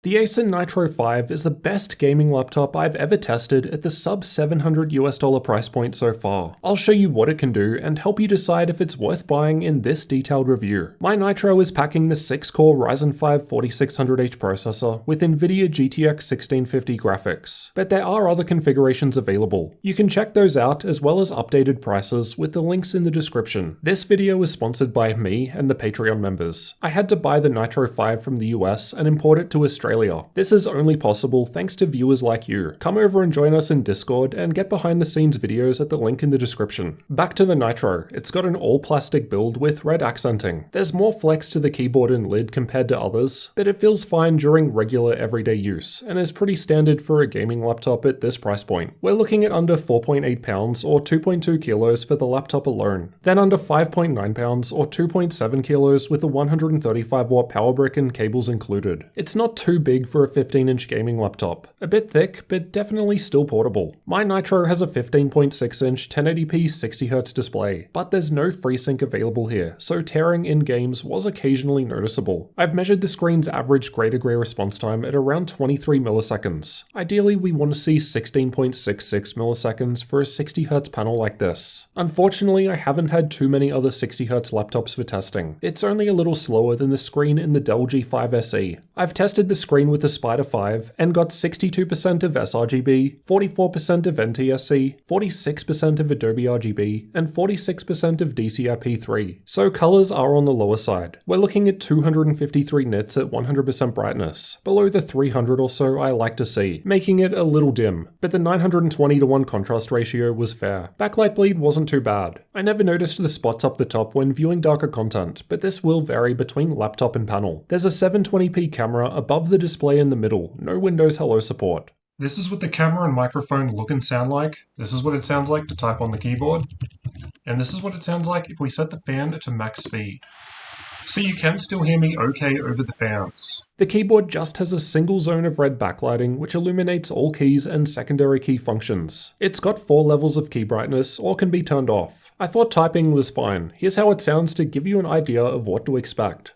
The Acer Nitro 5 is the best gaming laptop I've ever tested at the sub $700 price point so far. I'll show you what it can do and help you decide if it's worth buying in this detailed review. My Nitro is packing the 6-core Ryzen 5 4600H processor with NVIDIA GTX 1650 graphics, but there are other configurations available. You can check those out as well as updated prices with the links in the description. This video is sponsored by me and the Patreon members. I had to buy the Nitro 5 from the US and import it to Australia. This is only possible thanks to viewers like you. Come over and join us in Discord and get behind the scenes videos at the link in the description. Back to the Nitro, it's got an all plastic build with red accenting. There's more flex to the keyboard and lid compared to others, but it feels fine during regular everyday use and is pretty standard for a gaming laptop at this price point. We're looking at under 4.8 pounds or 2.2 kilos for the laptop alone, then under 5.9 pounds or 2.7 kilos with a 135 watt power brick and cables included. It's not too big for a 15-inch gaming laptop. A bit thick, but definitely still portable. My Nitro has a 15.6-inch 1080p 60Hz display, but there's no FreeSync available here, so tearing in games was occasionally noticeable. I've measured the screen's average gray-to-gray response time at around 23 milliseconds. Ideally, we want to see 16.66 milliseconds for a 60Hz panel like this. Unfortunately, I haven't had too many other 60Hz laptops for testing. It's only a little slower than the screen in the Dell G5 SE. I've tested the screen with the Spider 5 and got 62% of sRGB, 44% of NTSC, 46% of Adobe RGB, and 46% of DCI-P3, so colors are on the lower side. We're looking at 253 nits at 100% brightness, below the 300 or so I like to see, making it a little dim, but the 920:1 contrast ratio was fair. Backlight bleed wasn't too bad. I never noticed the spots up the top when viewing darker content, but this will vary between laptop and panel. There's a 720p camera above the display in the middle, no Windows Hello support. This is what the camera and microphone look and sound like. This is what it sounds like to type on the keyboard. And this is what it sounds like if we set the fan to max speed. So you can still hear me okay over the fans. The keyboard just has a single zone of red backlighting which illuminates all keys and secondary key functions. It's got 4 levels of key brightness or can be turned off. I thought typing was fine. Here's how it sounds to give you an idea of what to expect.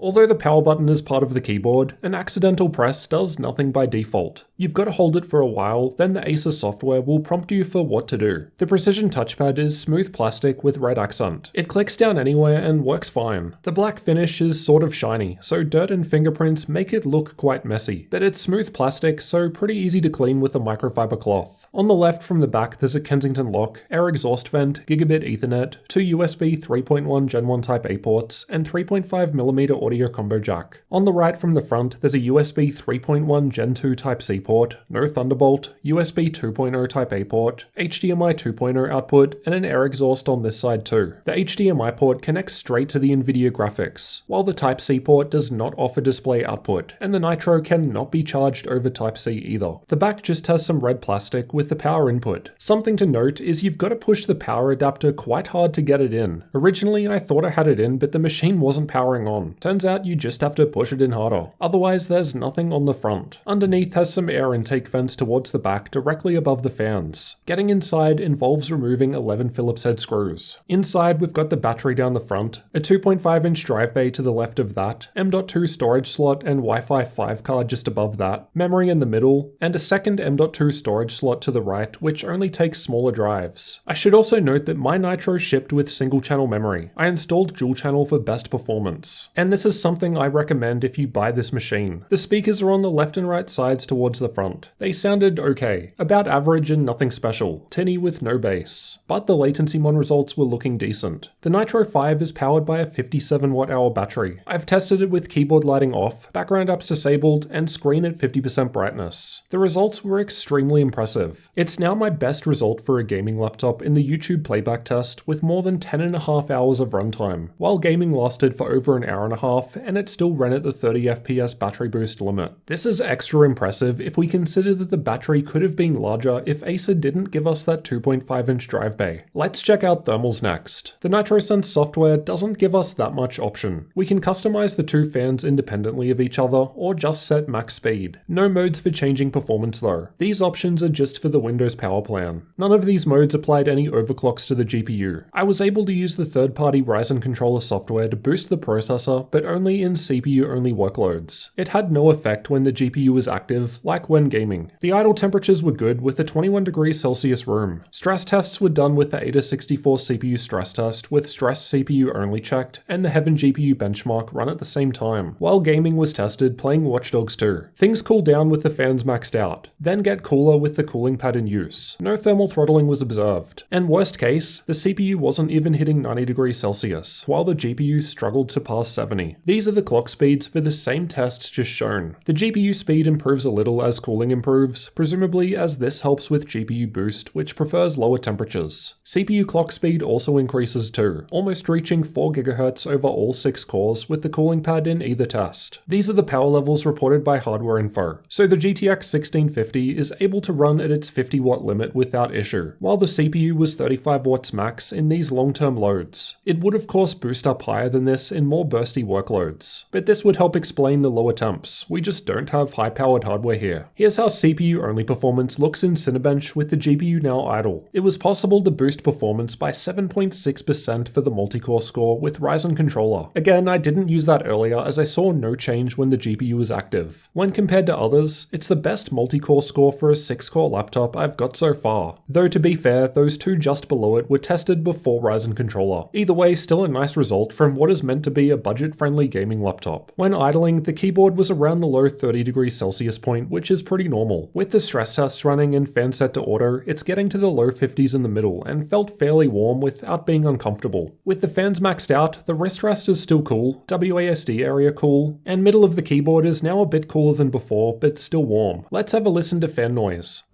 Although the power button is part of the keyboard, an accidental press does nothing by default. You've got to hold it for a while, then the Acer software will prompt you for what to do. The precision touchpad is smooth plastic with red accent. It clicks down anywhere and works fine. The black finish is sort of shiny, so dirt and fingerprints make it look quite messy, but it's smooth plastic, so pretty easy to clean with a microfiber cloth. On the left from the back there's a Kensington lock, air exhaust vent, gigabit ethernet, 2 USB 3.1 Gen 1 Type A ports, and 3.5mm audio combo jack. On the right from the front there's a USB 3.1 Gen 2 Type C port, no Thunderbolt, USB 2.0 Type A port, HDMI 2.0 output, and an air exhaust on this side too. The HDMI port connects straight to the NVIDIA graphics, while the Type C port does not offer display output, and the Nitro cannot be charged over Type C either. The back just has some red plastic with the power input. Something to note is you've got to push the power adapter quite hard to get it in. Originally I thought I had it in, but the machine wasn't powering on. Turns out you just have to push it in harder. Otherwise there's nothing on the front. Underneath has some air intake vents towards the back directly above the fans. Getting inside involves removing 11 Phillips head screws. Inside we've got the battery down the front, a 2.5-inch drive bay to the left of that, M.2 storage slot and Wi-Fi 5 card just above that, memory in the middle, and a second M.2 storage slot to the right which only takes smaller drives. I should also note that my Nitro shipped with single channel memory. I installed dual channel for best performance. And this is something I recommend if you buy this machine. The speakers are on the left and right sides towards the front. They sounded okay, about average and nothing special, tinny with no bass, but the latency mon results were looking decent. The Nitro 5 is powered by a 57 watt-hour battery. I've tested it with keyboard lighting off, background apps disabled, and screen at 50% brightness. The results were extremely impressive. It's now my best result for a gaming laptop in the YouTube playback test with more than 10.5 hours of runtime, while gaming lasted for over an hour and a half and it still ran at the 30 FPS battery boost limit. This is extra impressive if we consider that the battery could have been larger if Acer didn't give us that 2.5-inch drive bay. Let's check out thermals next. The NitroSense software doesn't give us that much option. We can customize the two fans independently of each other or just set max speed. No modes for changing performance though. These options are just for the Windows power plan. None of these modes applied any overclocks to the GPU. I was able to use the third-party Ryzen controller software to boost the processor, but only in CPU-only workloads. It had no effect when the GPU was active, like when gaming. The idle temperatures were good with a 21 degrees Celsius room. Stress tests were done with the Acer64 CPU stress test with stress CPU only checked, and the Heaven GPU benchmark run at the same time, while gaming was tested playing Watch Dogs 2. Things cool down with the fans maxed out, then get cooler with the cooling pad in use. No thermal throttling was observed. And worst case, the CPU wasn't even hitting 90 degrees Celsius, while the GPU struggled to pass 70. These are the clock speeds for the same tests just shown. The GPU speed improves a little as cooling improves, presumably as this helps with GPU boost, which prefers lower temperatures. CPU clock speed also increases too, almost reaching 4 GHz over all 6 cores with the cooling pad in either test. These are the power levels reported by Hardware Info. So the GTX 1650 is able to run at its 50 watt limit without issue, while the CPU was 35 watts max in these long-term loads. It would of course boost up higher than this in more bursty workloads, but this would help explain the lower temps. We just don't have high-powered hardware here. Here's how CPU-only performance looks in Cinebench with the GPU now idle. It was possible to boost performance by 7.6% for the multi-core score with Ryzen controller. Again, I didn't use that earlier as I saw no change when the GPU was active. When compared to others, it's the best multi-core score for a 6-core laptop I've got so far. Though to be fair, those two just below it were tested before Ryzen controller. Either way, still a nice result from what is meant to be a budget-friendly gaming laptop. When idling, the keyboard was around the low 30 degrees Celsius point, which is pretty normal. With the stress tests running and fan set to auto, it's getting to the low 50s in the middle and felt fairly warm without being uncomfortable. With the fans maxed out, the wrist rest is still cool, WASD area cool, and middle of the keyboard is now a bit cooler than before, but still warm. Let's have a listen to fan noise.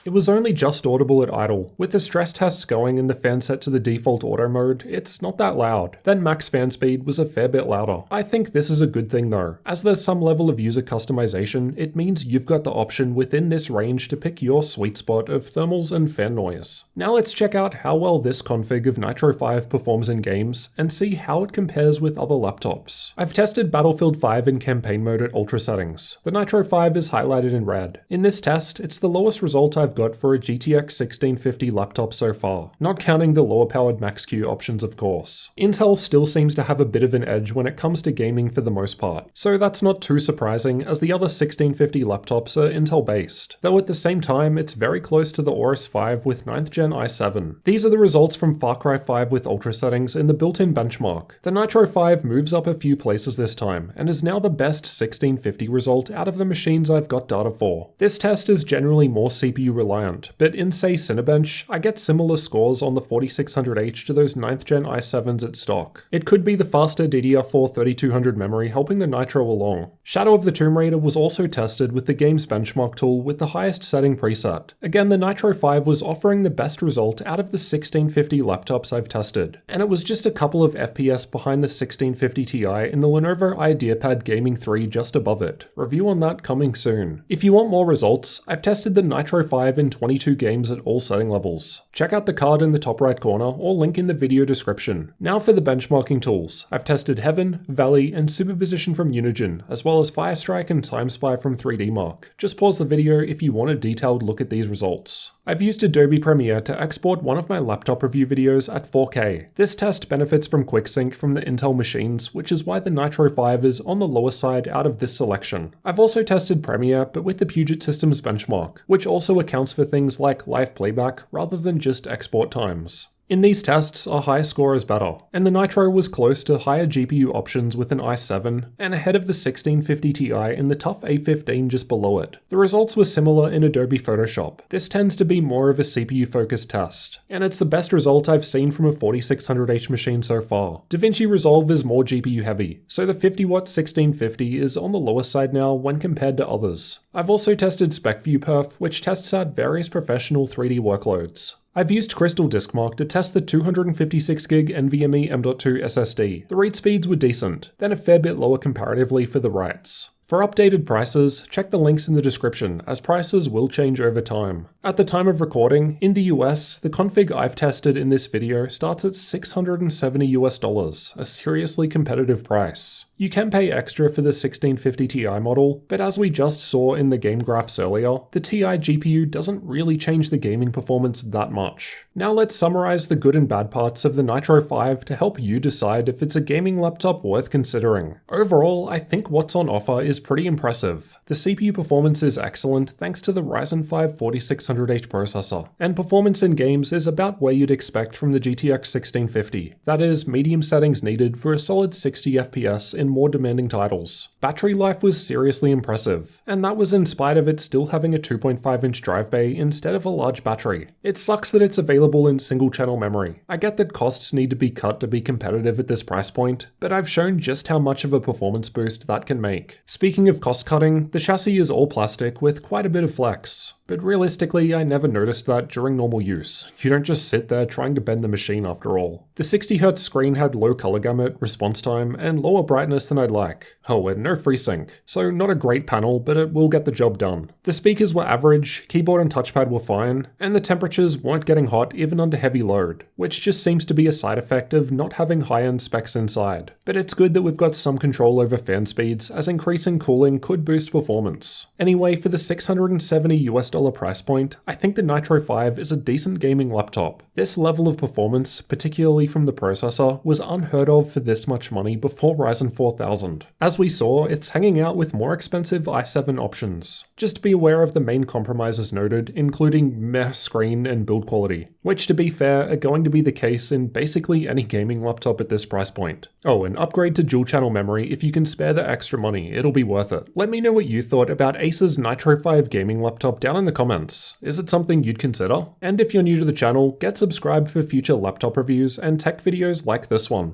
It was only just audible at idle. With the stress tests going and the fan set to the default auto mode, it's not that loud. Then max fan speed was a fair bit louder. I think this is a good thing though. As there's some level of user customization, it means you've got the option within this range to pick your sweet spot of thermals and fan noise. Now let's check out how well this config of Nitro 5 performs in games and see how it compares with other laptops. I've tested Battlefield 5 in campaign mode at ultra settings. The Nitro 5 is highlighted in red. In this test, it's the lowest result I've got for a GTX 1650 laptop so far, not counting the lower powered Max-Q options of course. Intel still seems to have a bit of an edge when it comes to gaming for the most part, so that's not too surprising as the other 1650 laptops are Intel based, though at the same time it's very close to the Aorus 5 with 9th gen i7. These are the results from Far Cry 5 with ultra settings in the built-in benchmark. The Nitro 5 moves up a few places this time, and is now the best 1650 result out of the machines I've got data for. This test is generally more CPU reliant, but in say Cinebench, I get similar scores on the 4600H to those 9th gen i7s at stock. It could be the faster DDR4 3200 memory helping the Nitro along. Shadow of the Tomb Raider was also tested with the game's benchmark tool with the highest setting preset. Again, the Nitro 5 was offering the best result out of the 1650 laptops I've tested, and it was just a couple of FPS behind the 1650 Ti in the Lenovo IdeaPad Gaming 3 just above it. Review on that coming soon. If you want more results, I've tested the Nitro 5 in 22 games at all setting levels. Check out the card in the top right corner or link in the video description. Now for the benchmarking tools. I've tested Heaven, Valley, and Superposition from Unigine, as well as Firestrike and TimeSpy from 3D Mark. Just pause the video if you want a detailed look at these results. I've used Adobe Premiere to export one of my laptop review videos at 4K. This test benefits from QuickSync from the Intel machines, which is why the Nitro 5 is on the lower side out of this selection. I've also tested Premiere, but with the Puget Systems benchmark, which also accounts for things like live playback rather than just export times. In these tests, a high score is better, and the Nitro was close to higher GPU options with an i7, and ahead of the 1650 Ti in the TUF A15 just below it. The results were similar in Adobe Photoshop. This tends to be more of a CPU-focused test, and it's the best result I've seen from a 4600H machine so far. DaVinci Resolve is more GPU heavy, so the 50W 1650 is on the lower side now when compared to others. I've also tested SpecView Perf, which tests out various professional 3D workloads. I've used Crystal Diskmark to test the 256GB NVMe M.2 SSD. The read speeds were decent, then a fair bit lower comparatively for the writes. For updated prices, check the links in the description, as prices will change over time. At the time of recording, in the US, the config I've tested in this video starts at $670, a seriously competitive price. You can pay extra for the 1650 Ti model, but as we just saw in the game graphs earlier, the Ti GPU doesn't really change the gaming performance that much. Now let's summarize the good and bad parts of the Nitro 5 to help you decide if it's a gaming laptop worth considering. Overall, I think what's on offer is pretty impressive. The CPU performance is excellent thanks to the Ryzen 5 4600H processor, and performance in games is about where you'd expect from the GTX 1650. That is, medium settings needed for a solid 60 FPS in more demanding titles. Battery life was seriously impressive, and that was in spite of it still having a 2.5-inch drive bay instead of a large battery. It sucks that it's available in single-channel memory. I get that costs need to be cut to be competitive at this price point, but I've shown just how much of a performance boost that can make. Speaking of cost cutting, the chassis is all plastic with quite a bit of flex. But realistically, I never noticed that during normal use. You don't just sit there trying to bend the machine after all. The 60Hz screen had low color gamut, response time, and lower brightness than I'd like. Oh, and no FreeSync, so not a great panel, but it will get the job done. The speakers were average, keyboard and touchpad were fine, and the temperatures weren't getting hot even under heavy load, which just seems to be a side effect of not having high-end specs inside. But it's good that we've got some control over fan speeds, as increasing cooling could boost performance. Anyway, for the $670 price point, I think the Nitro 5 is a decent gaming laptop. This level of performance, particularly from the processor, was unheard of for this much money before Ryzen 4000. As we saw, it's hanging out with more expensive i7 options. Just be aware of the main compromises noted, including meh screen and build quality, which to be fair are going to be the case in basically any gaming laptop at this price point. Oh, and upgrade to dual channel memory if you can spare the extra money, it'll be worth it. Let me know what you thought about Acer's Nitro 5 gaming laptop down in the comments. Is it something you'd consider? And if you're new to the channel, get subscribed for future laptop reviews and tech videos like this one.